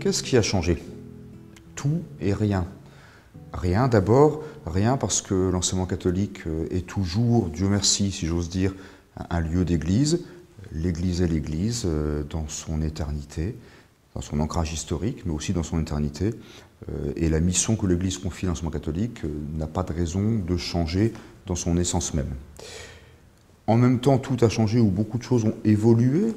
Qu'est-ce qui a changé? Tout et rien. Rien d'abord, rien parce que l'enseignement catholique est toujours, Dieu merci si j'ose dire, un lieu d'église. L'église est l'église dans son éternité, dans son ancrage historique, mais aussi dans son éternité. Et la mission que l'église confie à l'enseignement catholique n'a pas de raison de changer dans son essence même. En même temps, tout a changé ou beaucoup de choses ont évolué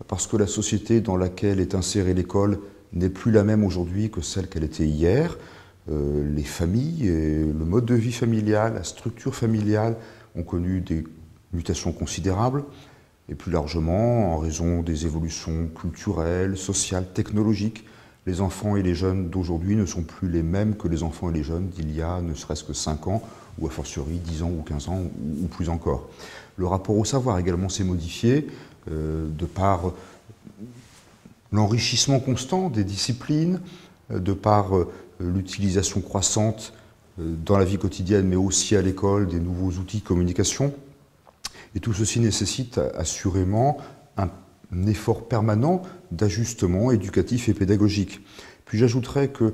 parce que la société dans laquelle est insérée l'école n'est plus la même aujourd'hui que celle qu'elle était hier. Les familles, et le mode de vie familial, la structure familiale ont connu des mutations considérables et plus largement, en raison des évolutions culturelles, sociales, technologiques, les enfants et les jeunes d'aujourd'hui ne sont plus les mêmes que les enfants et les jeunes d'il y a ne serait-ce que 5 ans ou a fortiori 10 ans ou 15 ans ou plus encore. Le rapport au savoir également s'est modifié de par l'enrichissement constant des disciplines, de par l'utilisation croissante dans la vie quotidienne, mais aussi à l'école, des nouveaux outils de communication. Et tout ceci nécessite assurément un effort permanent d'ajustement éducatif et pédagogique. Puis j'ajouterais que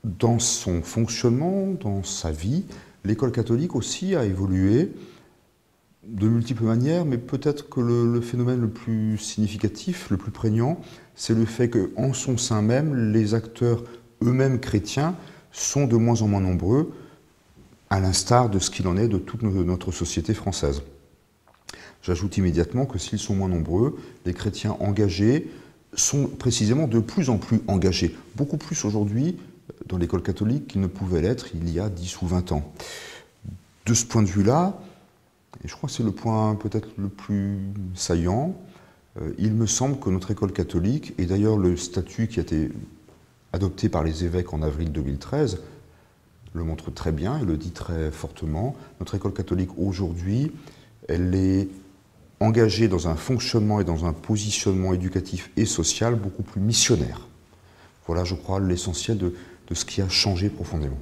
dans son fonctionnement, dans sa vie, l'école catholique aussi a évolué de multiples manières, mais peut-être que le phénomène le plus significatif, le plus prégnant, c'est le fait qu'en son sein même, les acteurs eux-mêmes chrétiens sont de moins en moins nombreux, à l'instar de ce qu'il en est de toute notre société française. J'ajoute immédiatement que s'ils sont moins nombreux, les chrétiens engagés sont précisément de plus en plus engagés, beaucoup plus aujourd'hui dans l'école catholique qu'ils ne pouvaient l'être il y a 10 ou 20 ans. De ce point de vue-là, et je crois que c'est le point peut-être le plus saillant, il me semble que notre école catholique, et d'ailleurs le statut qui a été adopté par les évêques en avril 2013, le montre très bien et le dit très fortement, notre école catholique aujourd'hui, elle est engagée dans un fonctionnement et dans un positionnement éducatif et social beaucoup plus missionnaire. Voilà, je crois, l'essentiel de ce qui a changé profondément.